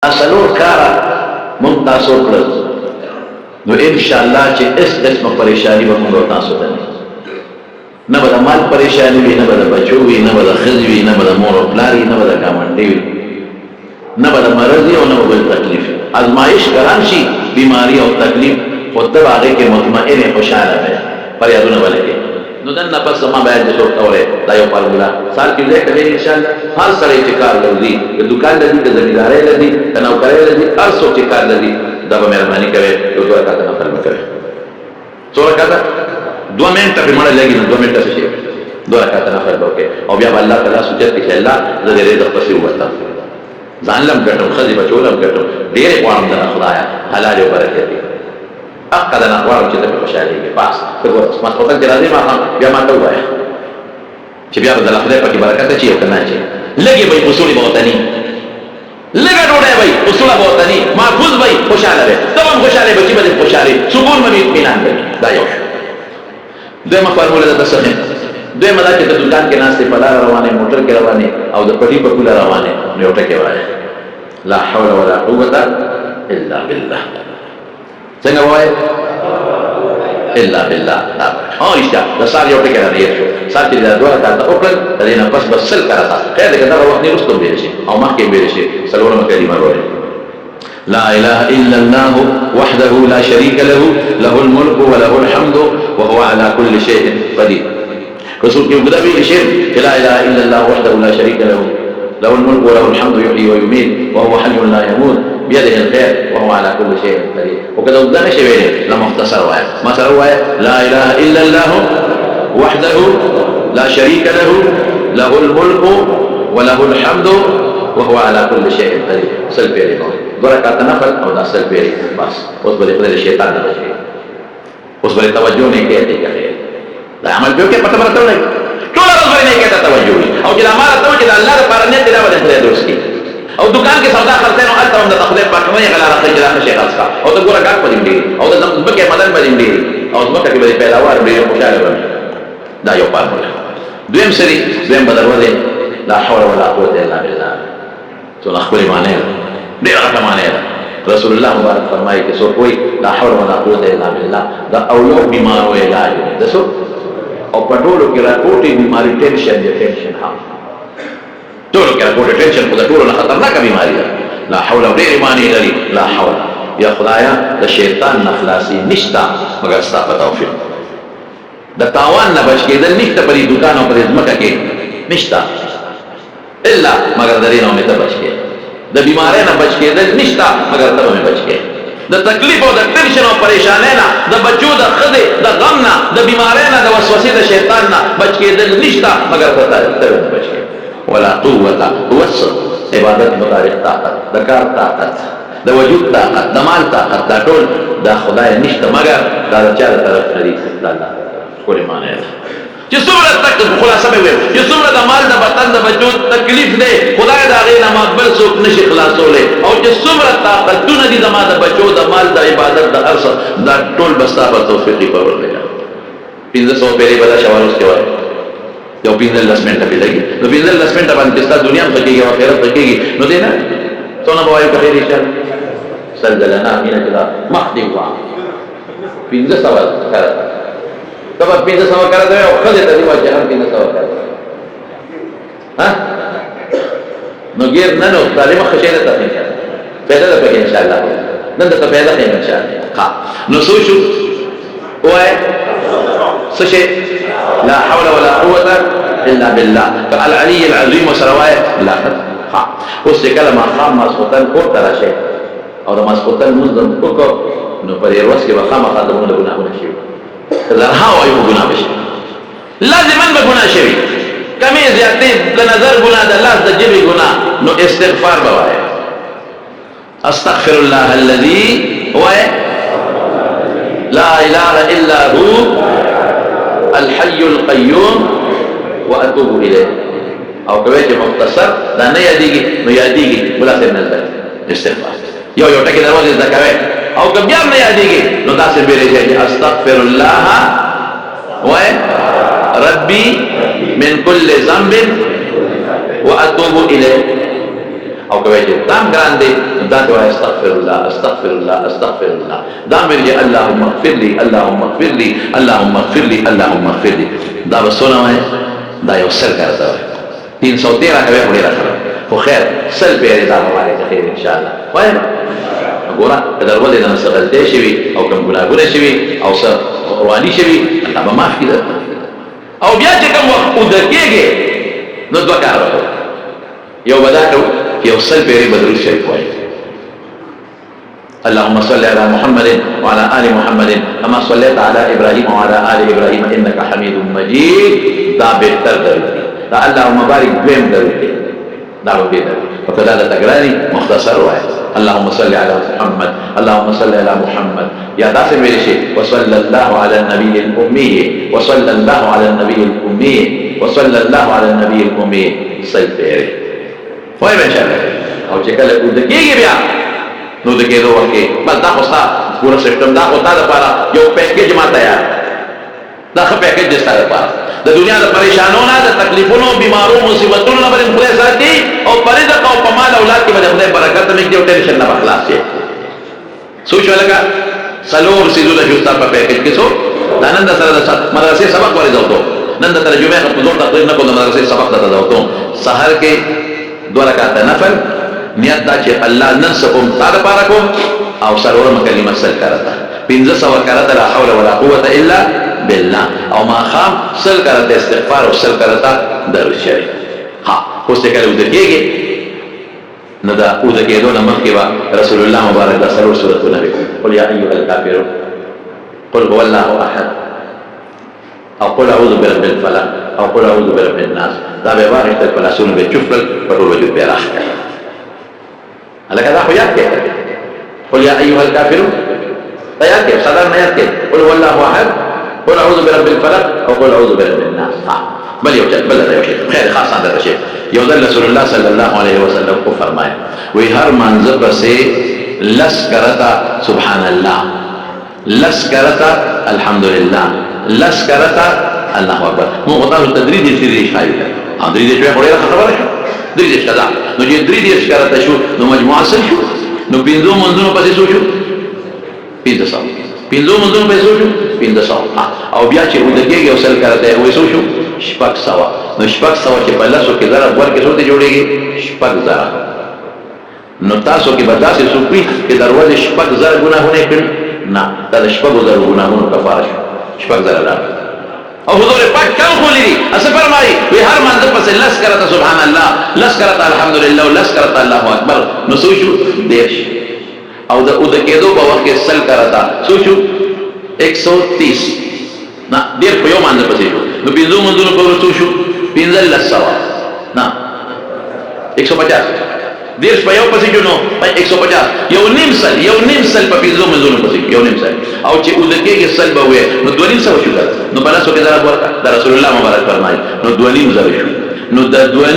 سلور کارا مونږ تاسو کړل نو ان شاء الله چې اس قسمه پریشانی به موږ تاسو ته نه به د مال پریشانی وي نه به د بچو وي نه به د ښځې وي نه به د مور او پلار وي نه به د ګاونډي وي نه به د مرض وي او نه به بل تکلیف وي ازمایش کران شي بیماری او تکلیف خو ته به هغې کې مطمئن خوشحاله وي فریادونه به لګې نو دننه پس ما باید د څوک کولی دا یو فارموله سال کې ځای کوي انشاءالله هر سړی چې کار لري د دوکان لري د زمیندارۍ لري د نوکرۍ لري هر څوک چې کار لري دا به مهرباني کوي یو 2 رکعته نفل به کوي 2 رکعته 2 منټه پرې مړه لګي نو 2 منټه څه شي 2 رکعته نفل به وکړي او بیا به الله تعالی سوچت کوي چې الله زه دې رزق پسې ووتم ځان لم ګټم ښځې بچو لم ګټم ډېرې غواړم درنه خدایه حلال او برکت اقل انا غواړم چې ته په خوشحالېږې بس ته ګوره ماسخوتن چې راځې ماښام بیا ما ته ووایه چې بیا به د خدای پکې برکت اچي او که نه اچي لږې به اصول به ورته ني لږه ډوډۍ به اصوله به ورته ني محفوظ به خوشحاله به ته به هم خوشحالې بچي به دې خوشحالې سکون به وي اطمینان به وي دا یو دویمه فارموله درته څه ښیم دویمه دا چې د دوکان کې ناستې په لاره روانې موټر کې روانې او د پټي په پوله روانې نو یو ټکې وایه لا حول ولا قوة الا بالله څنګه وایي الا بالله او اشتیا د سار یو ټکی راځي سار چې دا 2 رکعاته وکړل د دې نه پس بس سل کړه خیر دې دا وخت نه رسټو به شي او مخکې به شي سلوړم کلمه وره لا اله الا الله وحده لا شريك له له الملك وله الحمد وهو على كل شيء قدير رسول کې وګدا به شي لا اله الا الله وحده لا شريك له له الملك وله الحمد يحيي ويميت وهو حي لا يموت بيده الخير وهو على كل شيء قدير وكذا قدام شيء لما اختصر واحد ما سر لا اله الا الله وحده لا شريك له له الملك وله الحمد وهو على كل شيء قدير سل پیری کو برکات نفل او دا سل پیری بس اوس به خدای شیطان نه بچي اوس به توجه نه کوي کوي دا عمل به کې پته مرته نه ټول ورځ نه کوي توجه او چې عمل ته چې الله لپاره نه دی راوړل دوست کی او دکان کې سودا خرڅه نو الته هم د تخلیق پاتمه غلا راځي چې راځي خاص کا او ته ګوره ګټ پدیم دی او د زمکه مدن پدیم دی او زمکه کې به پیداوار ډیر خوشاله وي دا یو فارموله دویم سری دویم بدلوله لا حول ولا قوه الا بالله څو خپل معنی ډیر غټه معنی رسول الله مبارک فرمایي چې څوک وي لا حول ولا قوه الا بالله دا اولو بیمارو علاج ده څو او پټولو کې راکوټي بیماری ټینشن دی ټینشن ها ټولو کې راکوټي ټینشن خو دا ټولو نه خطرناکه بیماری ده لا حول ولا معنی لري لا حول یا خدایا د شیطان نه خلاصي نشتا مگر ستا په توفیق د تاوان نه بچ کېدل نشته په دکان او په ځمکه کې نشتا الا مگر د دې نه ته بچ کې د بیماری نه بچ کېدل نشتا مگر ته نه بچ کې د تکلیف او د ټینشن او پریشانۍ نه د بچو د خدای د غم نه د بیماری نه د وسوسې د شیطان نه بچ کېدل نشتا مگر ته نه بچ کې ولا قوة وصل عبادت مطابق طاقت د کار طاقت د وجود طاقت د مال طاقت دا ټول دا خدای نشته مگر دا چا طرف لري د الله کومه معنی ده چې څومره تک خلاصه به وي چې څومره د مال د بدن د وجود تکلیف دی خدای دا غي نه مقبل څوک نشي خلاصوله او چې څومره طاقتونه دي د ما د بچو د مال د عبادت د ارث دا ټول بستا په توفیقي پرور دی 1500 پیری بلا شوالوس کې وای یو 15 منټه به لګي نو 15 منټه باندې ستاسو دنیا هم پکېږي او آخرت پکېږي نو دې نه څونه به وایو په خیر انشاء سلزلنا مینه کلا مخدي وا 15 سوال کړه تبا 15 سوال کړه او خدای ته دی واجه هم 15 سوال کړه ها نو غیر نه نو تعلیم خشیره ته پیدا ده پکې ان شاء الله نن ته پیدا ده ان شاء الله ها نو سوچو وای سشي لا حول ولا قوة إلا بالله فالعلي العظيم وسرواية لا ها اوس کلمه خام مسخوتن کو ترا شي او د مسخوتن مزدم کو نو پر ورځ کې وخامه خدمونه ګناهونه شي زرها وایو ګناه بشي لازما به ګناه شي کمی زیاتې د نظر ګناه د الله د جبي ګناه نو استغفار بوای استغفر الله الذي هو لا اله الا هو الحي القيوم واتوب اليه او کوي چې مختصر دا نه یادېږي نو یادېږي بلا څه نه ده استغفار یو ټکی دروازه ځکوي او که بیا نه یادېږي نو تاسو به لري استغفر الله و ربي من كل ذنب واتوب اليه او کوي چې دام ګران دی دا ته وایي استغفر الله استغفر الله استغفر الله دا مې اللهم اغفر لي اللهم اغفر لي اللهم اغفر لي اللهم اغفر لي دا وسونه وایي دا یو سر کارته وایي 313 کوي په ډیره سره خو خیر سل به دا وایي خیر ان شاء الله وایي ګوره کله ولې نه سغلته شي او کوم ګناګونه شي او څه رواني شي الله به معاف کړي او بیا چې کوم وخت ودکېږي نو دوه کار وکړو یو بداکو یو سل پیری بدرود شریف وایي اللهم صل على محمد وعلى آل محمد كما صليت على إبراهيم وعلى آل إبراهيم إنك حميد مجيد دا بهتر درود دی دا اللهم بارك دویم درود دی دا به بهتر فکدا تګرانی مختصر وایي اللهم صل على محمد اللهم صل على محمد يا داسې ویل شي وصلى الله على النبي الأمي وصلى الله على النبي الأمي وصلى الله على النبي الأمي سل پیری وای به انشاء الله او چې کله ودکېږي بیا نو د کېدو وخت کې بس دا خو ستا پوره سیسټم دا خو تا دپاره یو پیکیج ما تیار دا ښه پیکیج دی ستا دپاره د دنیا د پریشانو نه د تکلیفونو بیمارو مصیبتونو نه به دې خدای ساتي او په رزق او په مال اولاد کې به د خدای برکت هم کړي او ټینشن نه به خلاص شي سوچ ولګه څلور څیزونه چې ستا په پیکیج کې څو دا نن د سره د مدرسې سبق ورې ځوتو نن د ترجمې په زور تقریر نه کوم د مدرسې سبق درته ځوتو سحر کې 2 رکعات نفل نیت دا چې الله نن سکم تا دپاره کوم او څلورمه کلمه سل کرته 500 کرته لا حول ولا قوه الا بالله او ماښام سل کرته استغفار او سل کرته درود شریف ها اوس چې کله ودکېږي نو دا ودکېدو نه مخکې به رسول الله مبارک دا څلور سورتونه وي قل یا ایها الکافرون قل هو الله احد او قل اعوذ برب الفلق او قل اعوذ برب الناس دا به واغشتل په لاسونو به چوف کړل په ټول وجود به راښ کړل هلکه دا خو یاد کړئ قل یا ایها الکافرون دا یاد کړئ صدر نه یاد کړئ قل هو الله احد قل اعوذ برب الفلق او قل اعوذ برب الناس بل یو بل یو شی خیر خاص اندر شي یو ځل رسول الله صلی الله علیه وسلم کو فرمایا وی هر منځ پسې لس کرتا سبحان الله لس کرتا الحمدلله لس کرتا الله اکبر مو غواړو تدریج سری شایو تدریج شوی خبره خبره شو درې شدا نو چې درې کرتا شو نو مجموعه څه شو نو پینځو منځونو پسې شو 500 پینځو منځونو پسې شو 500 او بیا چې ودکېږي او سل کرتا وې شو شپږ سوا نو شپږ سوا چې په لاسو کې ضرب ورکې څو ته جوړېږي شپږ زره نو تاسو کې به داسې څوک وي چې دروازې شپږ زره ګناهونه کړي نه دا د شپږو زره ګناهونو کفاره شو شپږ زره لاړ او حضور پاک کم خولی دی اسے فرمائی وی هر منظر پس لس کرتا سبحان اللہ لس کرتا الحمدللہ و لس کرتا اللہ اکبر نو سوچو دیرش او دا کېدو په وخت کې سل کرتا سوچو 130 نا دیر په یو منظر پسې شو نو پینځو منځونو په ورسو شو 15 سوا نا 150 دیر په یو پسې شو نو 150 یو نیم سل په پینځو منځونو پسې یو نیم سل او چې ودکېږي سل به وي نو 2.5 شو نو بلاسو کې ضرب ورکړه د رسول الله مبارک فرمایي نو 2.5 شو نو د 2.5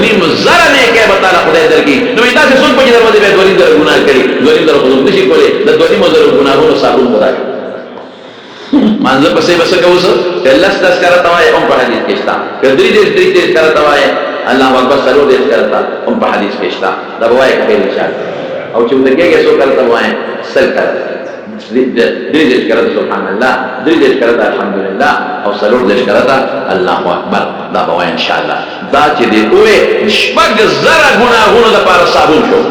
نه کې به تعالی خدای درکې نو دا څه څون په دې باندې به 2.5 ګناه کړي 2.5 درو خو نشي کولای د 2.5 ګناهونو صابون ودا مانځه پسې بس کوس الله ستاسو کرتا وای او په حدیث کې شتا کدی دې کرتا وای الله اکبر سلو دې کرتا او په حدیث کې شتا دا وای کې انشاء او چې ودکېږي سو کرتا وای سل کرتا درې کرتا سبحان الله درې کرتا الحمدلله او سلو دې کرتا الله اکبر دا وای ان شاء الله دا چې دې وې شپږ زره ګناهونو د پاره صابون شو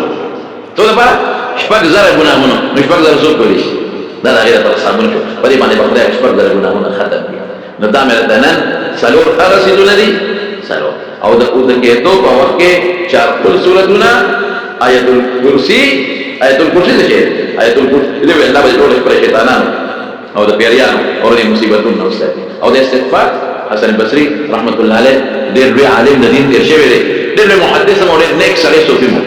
ته دا شپږ زره ګناهونو شپږ زره څو کولی دا غیر تر صابون شو په دې باندې په خدای شپږ زره ګناهونه ختم دي نو دا مې دنن سلور رسیدونه دي سلور او د کېدو په وخت کې چار کل سورتونه آیت الکرسی څه شي آیت الکرسی دې الله به ټول پر شیطانانو او د پیریانو او د مصیبتونو نو او د استغفار حسن بصری رحمت الله علیه ډېر لوی عالم د دین تیر شوی دی ډېر لوی محدث او ډېر نیک سړی صوفي مو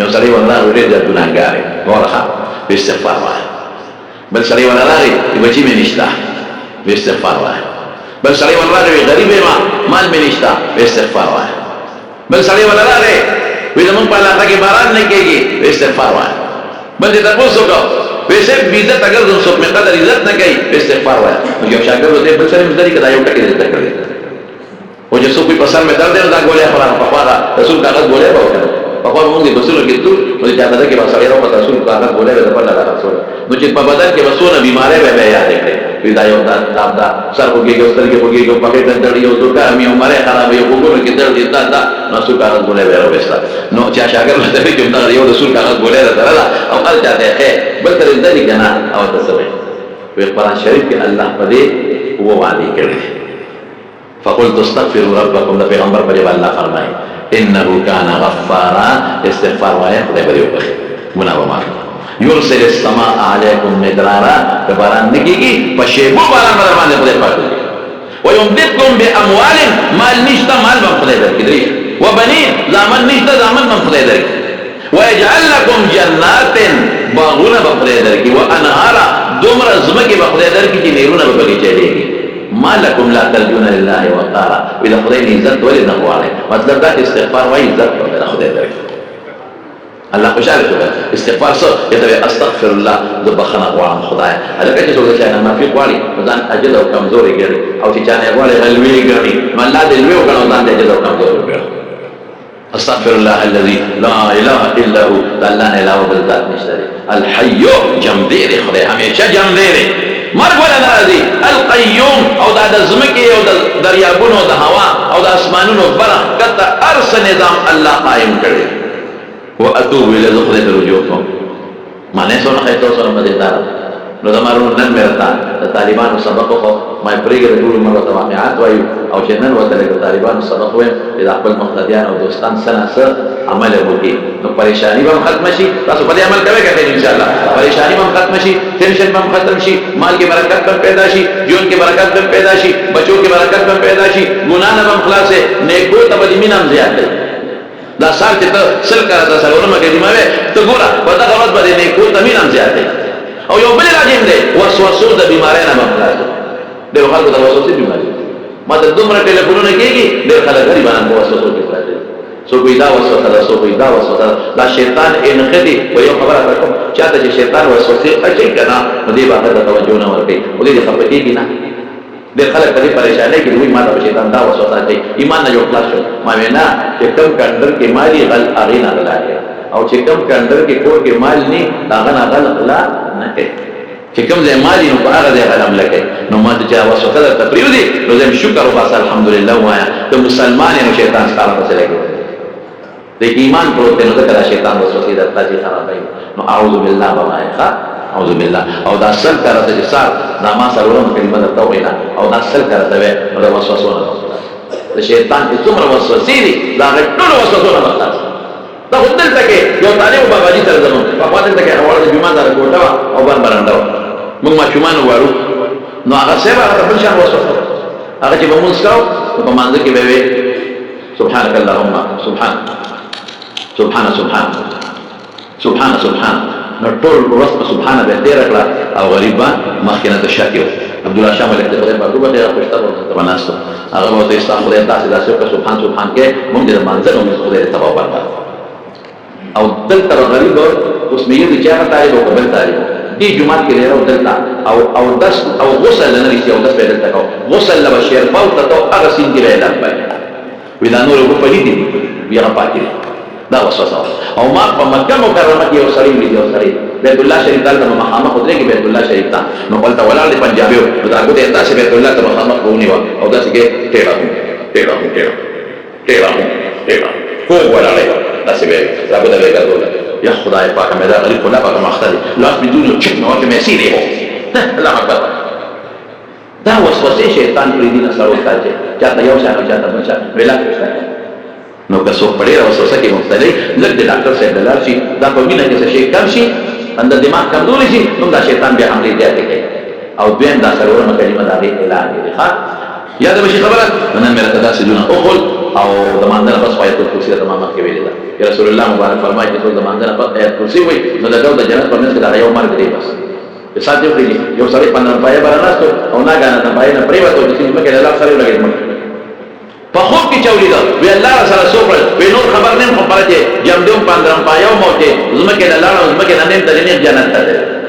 یو سړی والله ډېر د ګناهګار ورخه استغفار وایي بل سړی ولا راغی بچی مې نشتا استغفار وایي بل سړی ولا راغی غریب ما مال مې نشتا استغفار وایي بل سړی ولا راغی وې زمون په علاقه کې باران نه کېږي استغفار وایي بل دې تاسو کو ویسے عزت اگر څوک مې قدر عزت نه کوي استغفار وایي یو شاګرد دې بل سره مزدري کړه یو ټکی دې کړی او چې څوک په سر مې درد دا ګولې خبره په خواړه رسول کاغذ ګولې به وکړي په خپل موږ د بسونو کې ټول نو چې هغه کې بسړی راو په تاسو کاغذ بولای د په لاره رسول نو چې په بدن کې بسونه بیماری به یاد کړي ودا یو دا سر وګي ګوستر کې وګي ګو پکې دړي یو دوکا مې عمره خراب یو وګورو کې دړي دا نو څو کاغذ بولای به راوښتا نو چې شاګرد ته کې دا یو د څو کاغذ بولای راځلا او ال جاته ہے بل تر دې کنه او تاسو په قرآن شریف کې الله په دې هو وعده کړی فقلت استغفروا ربكم ده پیغمبر پر الله فرمایي انه كان غفارا استغفار وایي خدای به وبخي ګناه ومار يرسل السماء عليكم مدرارا باران نکیږي په شیبو باران باندې خدای پاک ويمددكم باموال مال نشته مال به خدای درکړي وبنين زامن نشته زامن به خدای درکړي ويجعل لكم جنات باغونه به خدای درکړي وانهارا دومره زمکه به خدای درکړي چې نهرونه به بغیچه لري ما لكم لا ترجون لله وقارا واذا خدای عزت ولې نه غواړي مطلب دا استغفار وایي عزت به خدای درکړي الله خوشاله شو استغفار څه یته استغفر الله ذ بخنا غواړم خدای هغه چې څوک چې نه معافي غواړي ځان اجل او کمزوري ګرځي او چې چانه غواړي غلوي ګرځي نو الله دې لوي وکړو ځان دې اجل او کمزوري ګرځي استغفر الله الذي لا اله الا هو الله نه علاوه بل ذات نشته الحي جمدير خدای همیشه جمدير مرګ ولا ناراضي القيوم او د زمکه او د دریابونو د هوا او د اسمانونو بره کته ارس نظام الله قائم کړی واتوب الى ذخره رجوعكم معنی څونه خیتو سره مددار نو زمارو نن مرتا د طالبانو سبق خو ما پرېګر ټول مړه واقعات وایو او چې نن وته د طالبانو سبق وایم د خپل مقتدیان او دوستان سره عمل وکړي نو پریشانی به ختم شي تاسو په دې عمل کوئ کنه ان شاء الله پریشانی به ختم شي ټینشن به ختم شي مال کې برکت به پیدا شي جون کې برکت به پیدا شي بچو کې برکت به پیدا شي ګناه نه به خلاص نیکو ته به مینم زیات دی دا سال چې ته سل کړه دا سلونه کې دی مې ته ګوره په دا غلط باندې نیکو ته مینم زیات دی او یو بل راځم دی وسوسه د بیماری نه خلاص دی خلکو د وسوسه بیماری ما د دومره ټلیفونونه کېږي د خلک غریبانو په وسوسه کې پراته سو کوئی دا وسوسه دا سو کوئی دا وسوسه دا شیطان انخدي و یو خبره راکوم چاته چې شیطان وسوسه اچي کنه نو دی باندې توجه نه ورکړي او دې خپکیږي نه د خلک په پریشانه کې دوی ما ته شیطان دا وسوسه اچي ایمان نه جوړ خلاص شو ما وینا چې کوم کندر کې مالی غل اغینا غلاږي او چې کوم کندر کې کور کې مال نه هغه نه غل غلا نه کوي چې کوم ځای مالی نو په هغه ځای غلام لکه نو ما ته جا وسوسه د تقریر دي نو زم شکر او بس الحمدلله وایا ته مسلمانانو شیطان ستاره په لګي د ایمان پروت نو دا شیطان وسوسه د تاسو خرابای نو اعوذ بالله بمایخه اعوذ بالله او دا سل کرته چې سار دا ما سره کلمه د توحید او دا سل کرته نو دا وسوسه د شیطان چې څومره وسوسه دي دا ټول وسوسه نه وسوسه دا هوتل تکي یو طالب بابا جی تر زمون په خاطر تکي اول د جمعه دار کوټه او بار برانډو موږ ما چومان وارو نو هغه سبا د بل شان وسوسه هغه چې موږ سکاو په مانځ کې به سبحانك اللهم سبحان سبحان سبحان سبحان سبحان نو ټول ورځ په سبحان به تیر کړه او غریبا مخکنه ته شاکر عبد الله شامل ته په باندې به راپښتا ورته وناستو هغه وته استغفار تاسو داسې په سبحان سبحان کې موږ د منځ نو موږ خدای ته توبه او دلته غریب اوس مې یو چې هغه طالب او قبل طالب دي جمعه کې لرو دلته او داس او غسل نه لري او داس په دلته کو غسل له شیر فوت ته هغه سین کې اعلان باندې ودا نور په دې دي بیا پاتې دا وسوسه او ما په مکه مکرمه کې یو سړی ویډیو سړی بیت الله شریف دلته مخامخ خدای کې بیت الله شریف ته نو قلت ولال پنجابیو دا کو ته تاسو بیت الله ته مخامخ ونیو او دا څنګه ټیرا کو ولاله تاسو به رب دې وکړه یا خدای پاک مې دا غریب خدا پاک مختلف لاس بدون چک نو کې مې سیره هو الله اکبر دا وسوسه شیطان پرې دي نه سره وکړي چاته یو شان چاته بل شان ویلا نو که څوک پړې وسوسه کې مختلف لږ د ډاکټر صاحب دلار شي دا په وینه کې څه شي کم شي اند دماغ کمزوري شي نو دا شیطان بیا حمله دی کوي او دویم دا سرور کلمه دا دی اعلان دي ښا یاد به شي خبره نن مې راته دا سجونه اوخل او زمانه بس آیت الکرسی تمامه کې ویل دا رسول الله مبارک فرمایي چې زمانه په آیت الکرسی وي نو دا د جنت په منځ کې دا یو مرګ دی بس په ساتي وکړي یو سړی پندره پای براناستو او نه غاڼه نه پای نه پریوتو چې موږ کې الله سره لګي په خوب کې چولې دا وی الله سره سوپر وی نور خبر نه خو پاره جام دوم پندره پایو موته زما کې الله زما کې نه ته نه جنت ته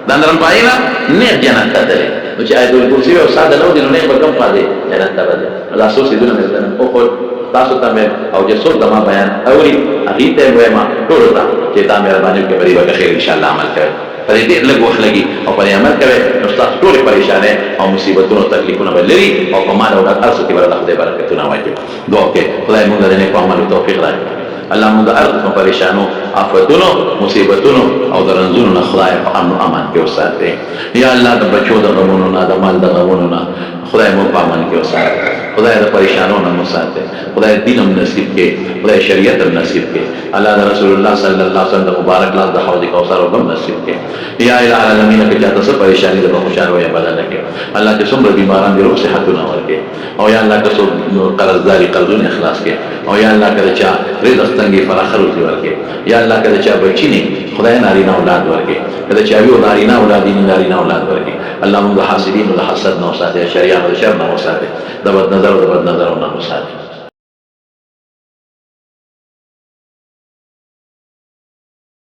دندرم پاینا نه جنت ته ده نو چې آیت الکرسی او ساده نو دي نو نه په کوم فاده جنت ته ده الله سو سيدنا مزدن او خو تاسو ته مې او چې څوک زما بیان اوري هغې ته یې وایم ټولو ته چې دا مهرباني وکړئ په دې به خیر انشاءالله عمل کوئ په دې ډېر لږ وخت لګي او په دې عمل کوئ نو ستاسو ټولې پریشانۍ او مصیبتونو تکلیفونه به لري او په مال اولاد هر څه کې به الله خدای برکتونه واچوي دعا وکړئ خدای موږ د نیکو عملو توفیق راکړي الله موږ د هر قسم پریشانو آفتونو مصیبتونو او د رنځونو نه خدای په امن و امان کې وساتئ یا الله د بچو د غمونو نه د مال د غمونو نه خدای موږ په امن کې وساتئ خدای د پریشانو نه وساتئ خدای دین هم نصیب کې خدای شریعت هم نصیب کې الله د رسول الله صلی الله علیه وسلم د مبارک لاس د حوض کوثر هم نصیب کې یا الہ العالمین کې چاته څه پریشانی ده خوشاله وي بدل کې الله چې څومره بیماران دي روح صحتونه ورکړي او یا الله که څو قرضداري قرضونه اخلاص کې او یا الله کله چا رزق څنګه فراخر ورکړي یا الله کله چا بچی نه خدای نارینه اولاد ورکړي کله چا وی نارینه اولاد دي نارینه اولاد ورکړي الله موږ حاسدین او حسد نه وساتي شریعت او شر نه وساتي د بد نظر او د بد نظر نه وساتي